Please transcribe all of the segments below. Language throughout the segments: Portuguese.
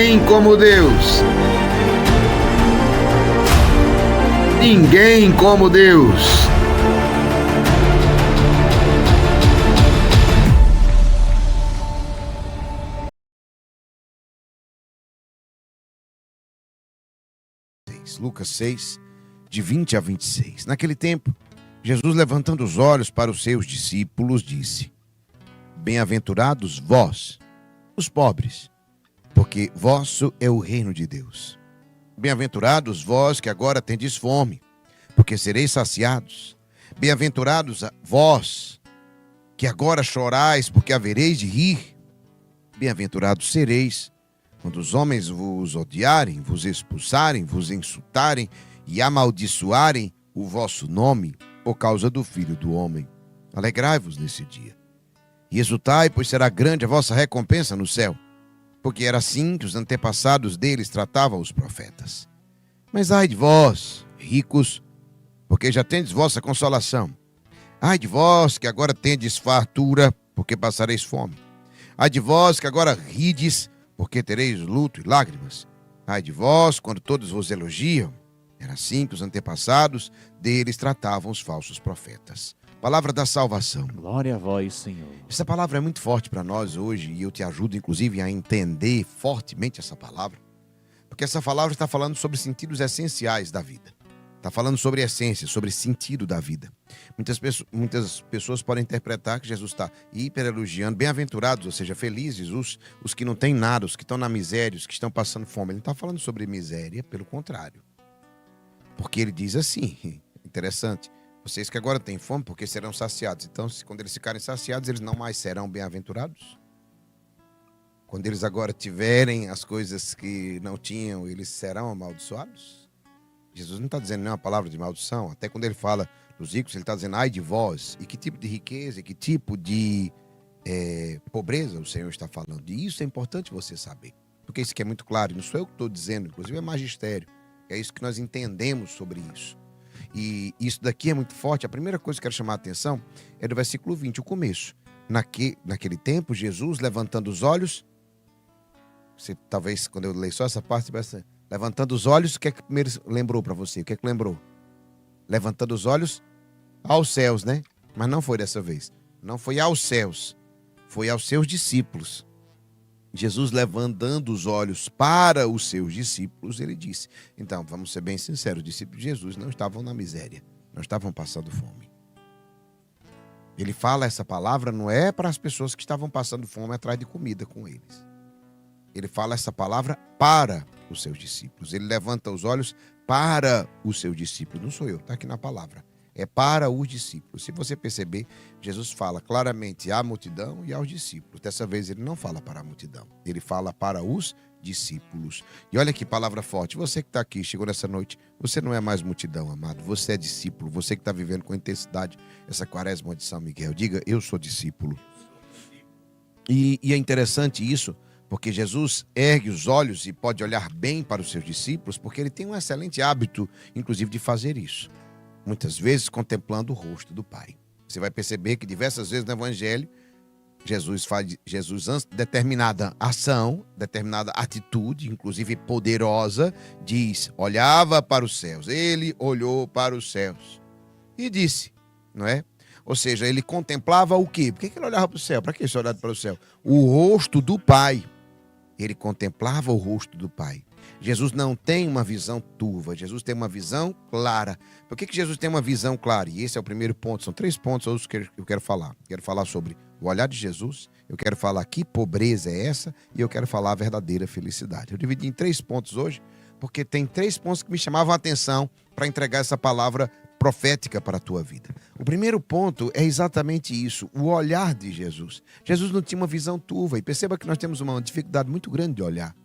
ninguém como Deus. Ninguém como Deus. Lucas 6, de 20 a 26. Naquele tempo, Jesus, levantando os olhos para os seus discípulos, disse: Bem-aventurados vós, os pobres, porque vosso é o reino de Deus. Bem-aventurados vós que agora tendes fome, porque sereis saciados. Bem-aventurados vós que agora chorais, porque havereis de rir. Bem-aventurados sereis quando os homens vos odiarem, vos expulsarem, vos insultarem e amaldiçoarem o vosso nome por causa do Filho do Homem. Alegrai-vos nesse dia e exultai, pois será grande a vossa recompensa no céu, porque era assim que os antepassados deles tratavam os profetas. Mas ai de vós, ricos, porque já tendes vossa consolação. Ai de vós que agora tendes fartura, porque passareis fome. Ai de vós que agora rides, porque tereis luto e lágrimas. Ai de vós, quando todos vos elogiam. Era assim que os antepassados deles tratavam os falsos profetas. Palavra da salvação. Glória a vós, Senhor. Essa palavra é muito forte para nós hoje e eu te ajudo, inclusive, a entender fortemente essa palavra. Porque essa palavra está falando sobre sentidos essenciais da vida. Está falando sobre essência, sobre sentido da vida. Muitas pessoas podem interpretar que Jesus está hiper-elogiando, bem-aventurados, ou seja, felizes, os que não têm nada, os que estão na miséria, os que estão passando fome. Ele não está falando sobre miséria, pelo contrário. Porque ele diz assim, interessante, vocês que agora têm fome, porque serão saciados. Então, quando eles ficarem saciados, eles não mais serão bem-aventurados? Quando eles agora tiverem as coisas que não tinham, eles serão amaldiçoados? Jesus não está dizendo nenhuma palavra de maldição. Até quando ele fala dos ricos, ele está dizendo, ai de vós. E que tipo de riqueza, e que tipo de pobreza o Senhor está falando. E isso é importante você saber. Porque isso aqui é muito claro. Não sou eu que estou dizendo, inclusive é magistério. É isso que nós entendemos sobre isso. E isso daqui é muito forte. A primeira coisa que eu quero chamar a atenção é do versículo 20, o começo. Naquele tempo, Jesus, levantando os olhos... Você, talvez, quando eu leio só essa parte, você levantando os olhos, o que é que primeiro lembrou para você? O que é que lembrou? Levantando os olhos aos céus, né? Mas não foi dessa vez. Não foi aos céus. Foi aos seus discípulos. Jesus, levantando os olhos para os seus discípulos, ele disse. Então, vamos ser bem sinceros, os discípulos de Jesus não estavam na miséria. Não estavam passando fome. Ele fala essa palavra não é para as pessoas que estavam passando fome atrás de comida com eles. Ele fala essa palavra para os seus discípulos. Ele levanta os olhos para os seus discípulos. Não sou eu, está aqui na palavra. É para os discípulos. Se você perceber, Jesus fala claramente à multidão e aos discípulos. Dessa vez ele não fala para a multidão. Ele fala para os discípulos. E olha que palavra forte. Você que está aqui, chegou nessa noite, você não é mais multidão, amado. Você é discípulo. Você que está vivendo com intensidade essa quaresma de São Miguel. Diga, eu sou discípulo. E é interessante isso, porque Jesus ergue os olhos e pode olhar bem para os seus discípulos, porque ele tem um excelente hábito, inclusive, de fazer isso. Muitas vezes contemplando o rosto do Pai. Você vai perceber que diversas vezes no Evangelho, Jesus, antes de determinada ação, determinada atitude, inclusive poderosa, diz, olhava para os céus. Ele olhou para os céus e disse, não é? Ou seja, ele contemplava o quê? Por que ele olhava para o céu? Para que ele olhava para o céu? O rosto do Pai. Ele contemplava o rosto do Pai. Jesus não tem uma visão turva, Jesus tem uma visão clara. Por que Jesus tem uma visão clara? E esse é o primeiro ponto, são 3 pontos hoje que eu quero falar. Quero falar sobre o olhar de Jesus, eu quero falar que pobreza é essa e eu quero falar a verdadeira felicidade. Eu dividi em 3 pontos hoje, porque tem 3 pontos que me chamavam a atenção para entregar essa palavra profética para a tua vida. O primeiro ponto é exatamente isso, o olhar de Jesus. Jesus não tinha uma visão turva, e perceba que nós temos uma dificuldade muito grande de olhar.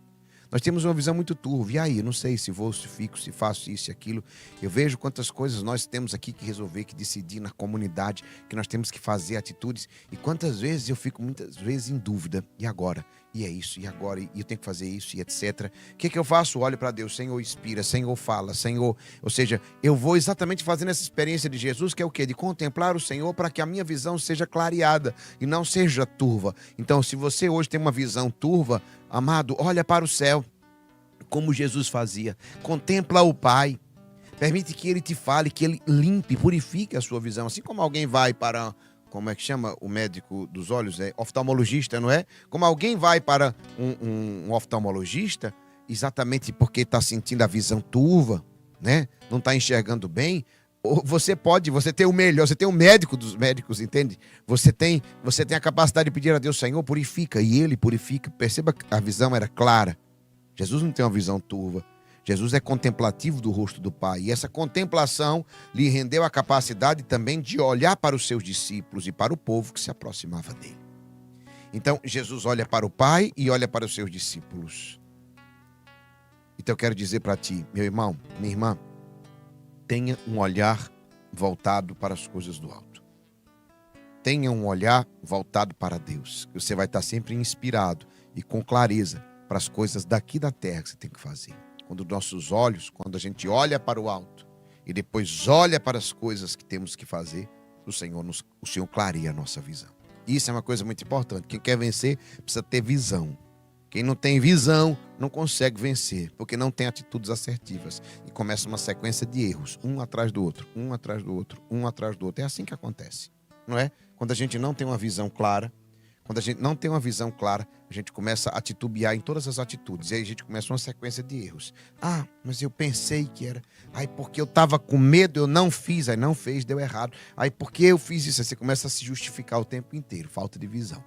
Nós temos uma visão muito turva. E aí, eu não sei se vou, se fico, se faço isso e aquilo. Eu vejo quantas coisas nós temos aqui que resolver, que decidir na comunidade, que nós temos que fazer atitudes. E quantas vezes eu fico muitas vezes em dúvida. E agora? E é isso, e agora? E eu tenho que fazer isso, e etc. O que eu faço? Olho para Deus. Senhor, inspira. Senhor, fala. Senhor... Ou seja, eu vou exatamente fazendo essa experiência de Jesus, que é o quê? De contemplar o Senhor para que a minha visão seja clareada e não seja turva. Então, se você hoje tem uma visão turva, amado, olha para o céu. como Jesus fazia. Contempla o Pai. Permite que Ele te fale, que Ele limpe, purifique a sua visão. Assim como alguém vai para, como é que chama o médico dos olhos? É oftalmologista, não é? Como alguém vai para um oftalmologista, exatamente porque está sentindo a visão turva, né? Não está enxergando bem. Você tem o melhor, você tem o médico dos médicos, entende? Você tem a capacidade de pedir a Deus, Senhor, purifica, e Ele purifica. Perceba que a visão era clara. Jesus não tem uma visão turva. Jesus é contemplativo do rosto do Pai. E essa contemplação lhe rendeu a capacidade também de olhar para os seus discípulos e para o povo que se aproximava dele. Então, Jesus olha para o Pai e olha para os seus discípulos. Então, eu quero dizer para ti, meu irmão, minha irmã, tenha um olhar voltado para as coisas do alto. Tenha um olhar voltado para Deus. Você vai estar sempre inspirado e com clareza para as coisas daqui da terra que você tem que fazer. Quando nossos olhos, quando a gente olha para o alto e depois olha para as coisas que temos que fazer, o Senhor clareia a nossa visão. Isso é uma coisa muito importante. Quem quer vencer precisa ter visão. Quem não tem visão não consegue vencer, porque não tem atitudes assertivas. E começa uma sequência de erros, um atrás do outro, um atrás do outro, um atrás do outro. É assim que acontece, não é? Quando a gente não tem uma visão clara, a gente começa a titubear em todas as atitudes. E aí a gente começa uma sequência de erros. Ah, mas eu pensei que era. Aí porque eu estava com medo, eu não fiz. Aí não fez, deu errado. Aí porque eu fiz isso, aí você começa a se justificar o tempo inteiro. Falta de visão.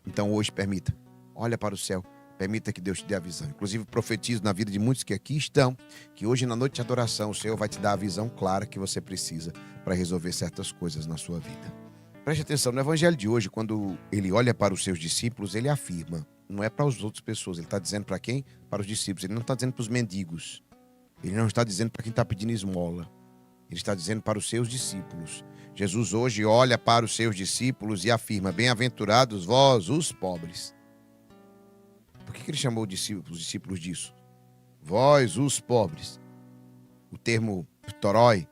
Então hoje permita, olha para o céu. Permita que Deus te dê a visão. Inclusive profetizo na vida de muitos que aqui estão, que hoje na noite de adoração o Senhor vai te dar a visão clara que você precisa para resolver certas coisas na sua vida. Preste atenção, no evangelho de hoje, quando ele olha para os seus discípulos, ele afirma, não é para as outras pessoas, ele está dizendo para quem? Para os discípulos, ele não está dizendo para os mendigos, ele não está dizendo para quem está pedindo esmola, ele está dizendo para os seus discípulos. Jesus hoje olha para os seus discípulos e afirma, bem-aventurados vós, os pobres. Por que ele chamou os discípulos disso? Vós, os pobres. O termo ptoroi,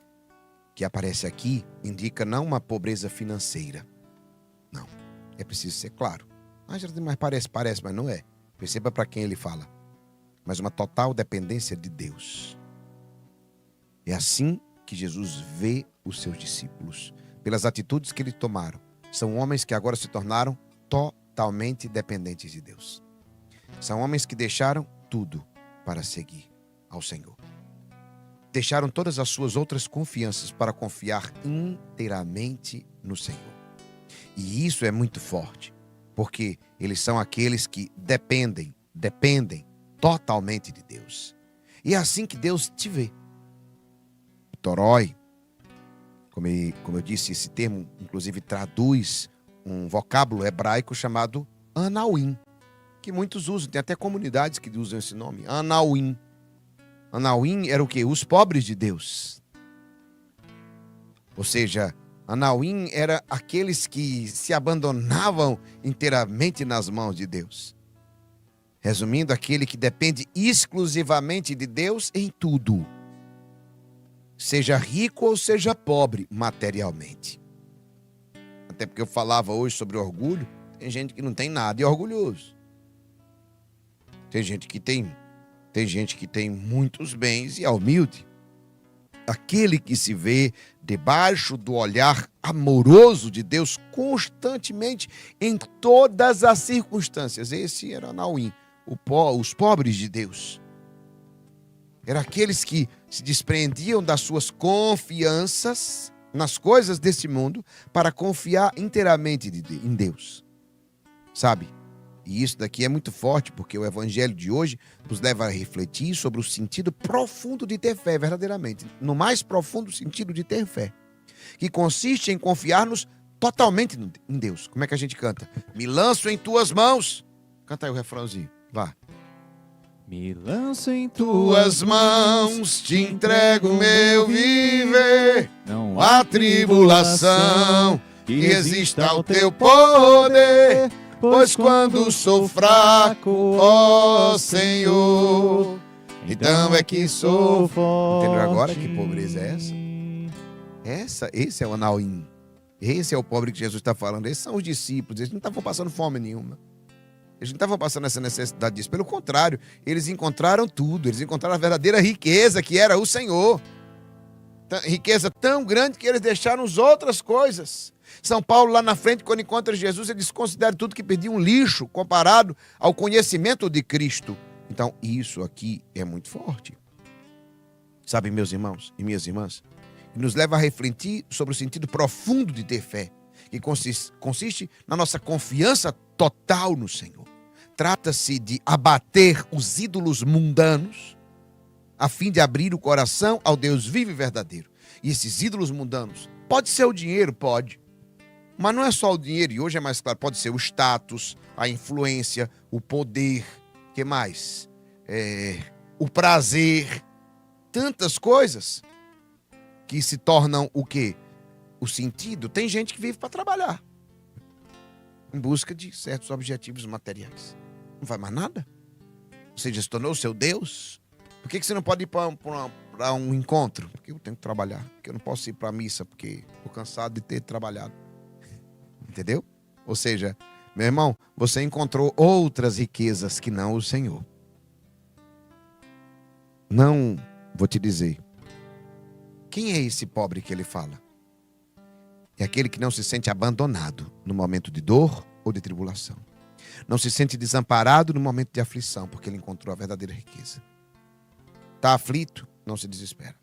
que aparece aqui, indica não uma pobreza financeira. Não. É preciso ser claro. Mas parece, mas não é. Perceba para quem ele fala. Mas uma total dependência de Deus. É assim que Jesus vê os seus discípulos. Pelas atitudes que eles tomaram. São homens que agora se tornaram totalmente dependentes de Deus. São homens que deixaram tudo para seguir ao Senhor. Deixaram todas as suas outras confianças para confiar inteiramente no Senhor. E isso é muito forte, porque eles são aqueles que dependem totalmente de Deus. E é assim que Deus te vê. Toroi, como eu disse, esse termo inclusive traduz um vocábulo hebraico chamado Anauim, que muitos usam, tem até comunidades que usam esse nome, Anauim. Anauim era o quê? Os pobres de Deus. Ou seja, Anauim era aqueles que se abandonavam inteiramente nas mãos de Deus. Resumindo, aquele que depende exclusivamente de Deus em tudo. Seja rico ou seja pobre materialmente. Até porque eu falava hoje sobre orgulho, tem gente que não tem nada e é orgulhoso. Tem gente que tem muitos bens e é humilde. Aquele que se vê debaixo do olhar amoroso de Deus constantemente em todas as circunstâncias. Esse era Anauim, os pobres de Deus. Eram aqueles que se despreendiam das suas confianças nas coisas desse mundo para confiar inteiramente em Deus. Sabe? E isso daqui é muito forte, porque o evangelho de hoje nos leva a refletir sobre o sentido profundo de ter fé, verdadeiramente. No mais profundo sentido de ter fé. Que consiste em confiar-nos totalmente em Deus. Como é que a gente canta? Me lanço em tuas mãos. Canta aí o refrãozinho. Vá. Me lanço em Tuas mãos te entrego meu viver. Não há tribulação que resista ao teu poder. Pois quando sou fraco, ó Senhor, então é que sou forte. Entendeu agora que pobreza é essa? Esse é o Anauim. Esse é o pobre que Jesus está falando. Esses são os discípulos. Eles não estavam passando fome nenhuma. Eles não estavam passando essa necessidade disso. Pelo contrário, eles encontraram tudo. Eles encontraram a verdadeira riqueza, que era o Senhor. Riqueza tão grande que eles deixaram as outras coisas. São Paulo, lá na frente, quando encontra Jesus, ele desconsidera tudo que perdia um lixo comparado ao conhecimento de Cristo. Então, isso aqui é muito forte. Sabe, meus irmãos e minhas irmãs, nos leva a refletir sobre o sentido profundo de ter fé, que consiste na nossa confiança total no Senhor. Trata-se de abater os ídolos mundanos, a fim de abrir o coração ao Deus vivo e verdadeiro. E esses ídolos mundanos, pode ser o dinheiro, pode. Mas não é só o dinheiro, e hoje é mais claro, pode ser o status, a influência, o poder, o que mais? O prazer, tantas coisas que se tornam o quê? O sentido. Tem gente que vive para trabalhar, em busca de certos objetivos materiais. Não faz mais nada. Você já se tornou o seu Deus? Por que você não pode ir para um encontro? Porque eu tenho que trabalhar. Porque eu não posso ir para a missa, porque estou cansado de ter trabalhado. Entendeu? Ou seja, meu irmão, você encontrou outras riquezas que não o Senhor. Não, vou te dizer. Quem é esse pobre que ele fala? É aquele que não se sente abandonado no momento de dor ou de tribulação. Não se sente desamparado no momento de aflição, porque ele encontrou a verdadeira riqueza. Está aflito, não se desespera.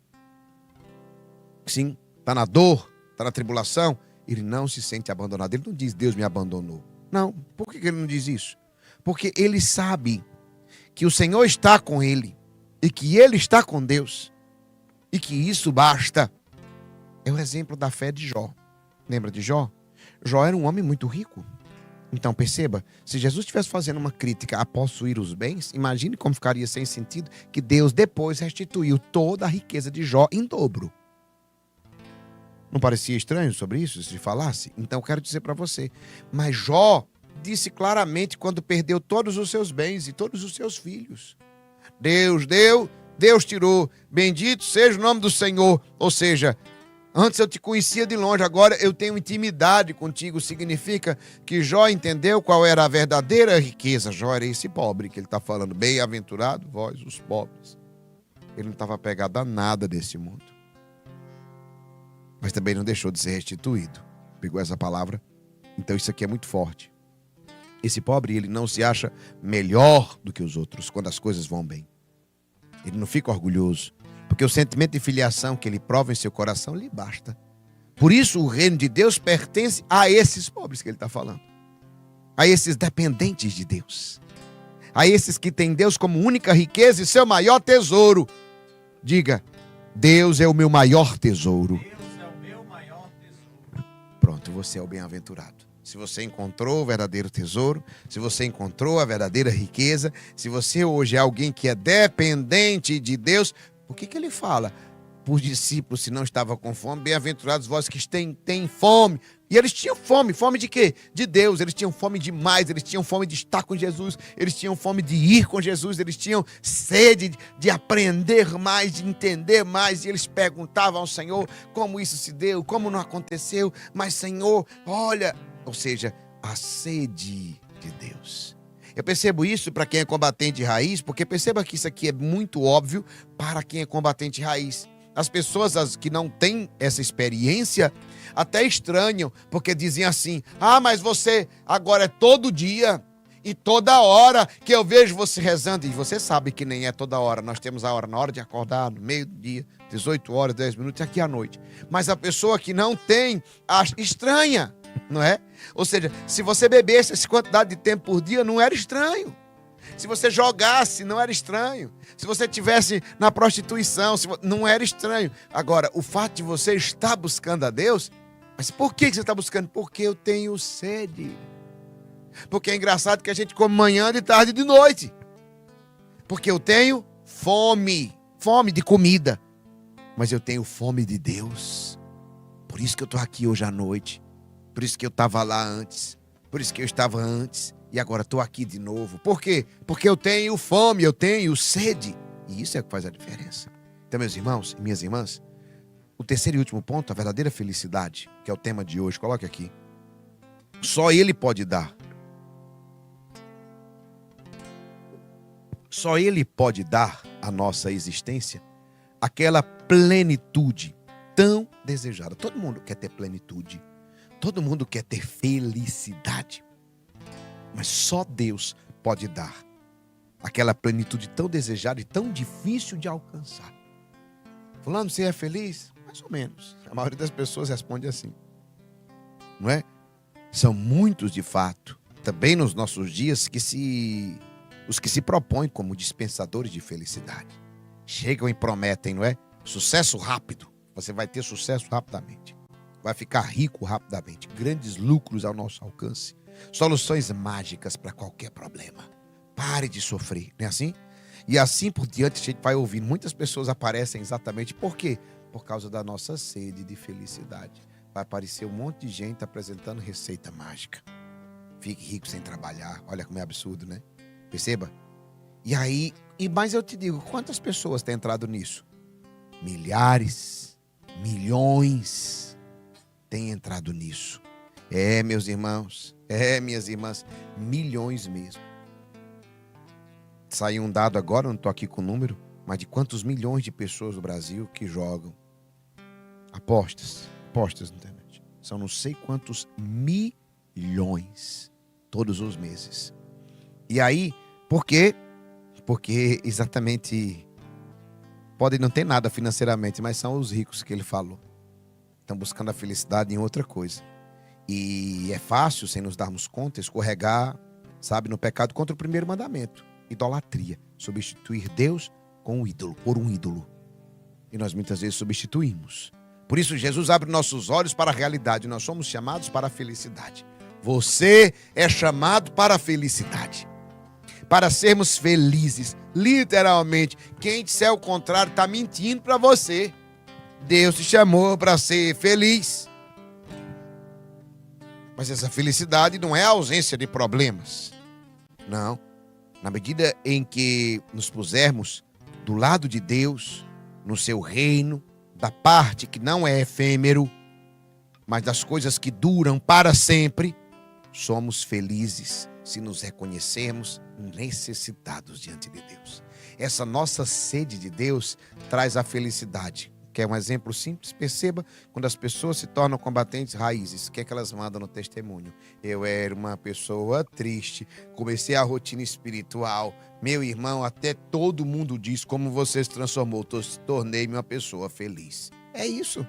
Sim, está na dor, está na tribulação, ele não se sente abandonado. Ele não diz, Deus me abandonou. Não, por que ele não diz isso? Porque ele sabe que o Senhor está com ele e que ele está com Deus e que isso basta. É o exemplo da fé de Jó. Lembra de Jó? Jó era um homem muito rico. Então perceba, se Jesus estivesse fazendo uma crítica a possuir os bens, imagine como ficaria sem sentido que Deus depois restituiu toda a riqueza de Jó em dobro. Não parecia estranho sobre isso, se falasse? Então eu quero dizer para você, mas Jó disse claramente quando perdeu todos os seus bens e todos os seus filhos. Deus deu, Deus tirou, bendito seja o nome do Senhor. Ou seja, antes eu te conhecia de longe, agora eu tenho intimidade contigo. Significa que Jó entendeu qual era a verdadeira riqueza. Jó era esse pobre que ele está falando. Bem-aventurado vós, os pobres. Ele não estava apegado a nada desse mundo. Mas também não deixou de ser restituído. Pegou essa palavra? Então isso aqui é muito forte. Esse pobre, ele não se acha melhor do que os outros quando as coisas vão bem. Ele não fica orgulhoso. Porque o sentimento de filiação que ele prova em seu coração lhe basta. Por isso o reino de Deus pertence a esses pobres que ele está falando. A esses dependentes de Deus. A esses que têm Deus como única riqueza e seu maior tesouro. Diga, Deus é o meu maior tesouro. Deus é o meu maior tesouro. Pronto, você é o bem-aventurado. Se você encontrou o verdadeiro tesouro, se você encontrou a verdadeira riqueza, se você hoje é alguém que é dependente de Deus, por que ele fala? Por discípulos, se não estava com fome, bem-aventurados vós que têm fome. E eles tinham fome. Fome de quê? De Deus. Eles tinham fome demais. Eles tinham fome de estar com Jesus. Eles tinham fome de ir com Jesus. Eles tinham sede de aprender mais, de entender mais. E eles perguntavam ao Senhor como isso se deu, como não aconteceu. Mas, Senhor, olha... Ou seja, a sede de Deus. Eu percebo isso para quem é combatente raiz, porque perceba que isso aqui é muito óbvio para quem é combatente raiz. As pessoas que não têm essa experiência até estranham, porque dizem assim, mas você agora é todo dia e toda hora que eu vejo você rezando. E você sabe que nem é toda hora. Nós temos a hora na hora de acordar, no meio do dia, 18 horas, 10 minutos, aqui à noite. Mas a pessoa que não tem, estranha. Não é? Ou seja, se você bebesse essa quantidade de tempo por dia, não era estranho. Se você jogasse, não era estranho. Se você estivesse na prostituição, não era estranho. Agora, o fato de você estar buscando a Deus, mas por que você está buscando? Porque eu tenho sede. Porque é engraçado que a gente come manhã, de tarde e de noite. Porque eu tenho fome. Fome de comida. Mas eu tenho fome de Deus. Por isso que eu estou aqui hoje à noite. Por isso que eu estava lá antes. Por isso que eu estava antes. E agora estou aqui de novo. Por quê? Porque eu tenho fome, eu tenho sede. E isso é o que faz a diferença. Então, meus irmãos e minhas irmãs, o terceiro e último ponto, a verdadeira felicidade, que é o tema de hoje, coloque aqui. Só Ele pode dar. Só Ele pode dar à nossa existência aquela plenitude tão desejada. Todo mundo quer ter plenitude. Todo mundo quer ter felicidade. Mas só Deus pode dar aquela plenitude tão desejada e tão difícil de alcançar. Fulano, você é feliz? Mais ou menos. A maioria das pessoas responde assim. Não é? São muitos, de fato, também nos nossos dias, os que se propõem como dispensadores de felicidade. Chegam e prometem, não é? Sucesso rápido. Você vai ter sucesso rapidamente. Vai ficar rico rapidamente. Grandes lucros ao nosso alcance. Soluções mágicas para qualquer problema. Pare de sofrer, não é assim? E assim por diante a gente vai ouvindo. Muitas pessoas aparecem exatamente por quê? Por causa da nossa sede de felicidade. Vai aparecer um monte de gente apresentando receita mágica. Fique rico sem trabalhar. Olha como é absurdo, né? Perceba? E aí, mas eu te digo, quantas pessoas têm entrado nisso? Milhares, milhões têm entrado nisso. É, meus irmãos, minhas irmãs, milhões mesmo. Saiu um dado agora, não estou aqui com o número, mas de quantos milhões de pessoas no Brasil que jogam apostas na internet. São não sei quantos milhões todos os meses. E aí, por quê? Porque exatamente podem não ter nada financeiramente, mas são os ricos que ele falou. Estão buscando a felicidade em outra coisa. E é fácil, sem nos darmos conta, escorregar, sabe, no pecado contra o primeiro mandamento. Idolatria. Substituir Deus com um ídolo, por um ídolo. E nós muitas vezes substituímos. Por isso Jesus abre nossos olhos para a realidade. Nós somos chamados para a felicidade. Você é chamado para a felicidade. Para sermos felizes. Literalmente. Quem disser o contrário está mentindo para você. Deus te chamou para ser feliz. Mas essa felicidade não é a ausência de problemas. Não. Na medida em que nos pusermos do lado de Deus, no seu reino, da parte que não é efêmero, mas das coisas que duram para sempre, somos felizes se nos reconhecermos necessitados diante de Deus. Essa nossa sede de Deus traz a felicidade. Quer um exemplo simples? Perceba quando as pessoas se tornam combatentes raízes. O que é que elas mandam no testemunho? Eu era uma pessoa triste, comecei a rotina espiritual. Meu irmão, até todo mundo diz como você se transformou. Tornei-me uma pessoa feliz. É isso.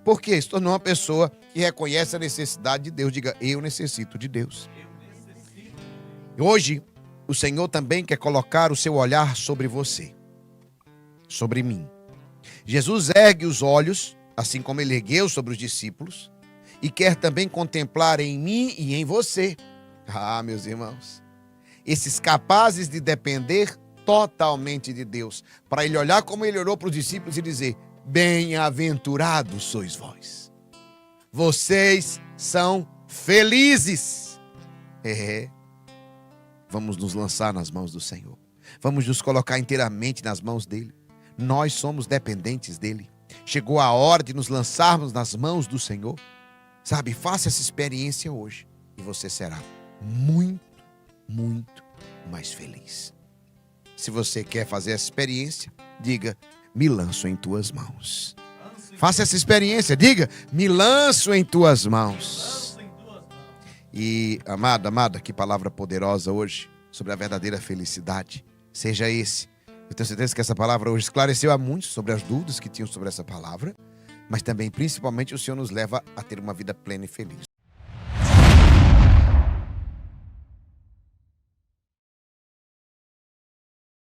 Por quê? Se tornou uma pessoa que reconhece a necessidade de Deus. Diga, eu necessito de Deus. Hoje, o Senhor também quer colocar o seu olhar sobre você, sobre mim. Jesus ergue os olhos, assim como ele ergueu sobre os discípulos, e quer também contemplar em mim e em você. Ah, meus irmãos, esses capazes de depender totalmente de Deus, para ele olhar como ele olhou para os discípulos e dizer, bem-aventurados sois vós. Vocês são felizes. Vamos nos lançar nas mãos do Senhor. Vamos nos colocar inteiramente nas mãos dele. Nós somos dependentes dele. Chegou a hora de nos lançarmos nas mãos do Senhor. Sabe, faça essa experiência hoje. E você será muito, muito mais feliz. Se você quer fazer essa experiência, diga, me lanço em tuas mãos. Faça essa experiência, diga, me lanço em tuas mãos. E, amado, amada, que palavra poderosa hoje sobre a verdadeira felicidade. Seja esse. Eu tenho certeza que essa palavra hoje esclareceu a muitos sobre as dúvidas que tinham sobre essa palavra, mas também, principalmente, o Senhor nos leva a ter uma vida plena e feliz.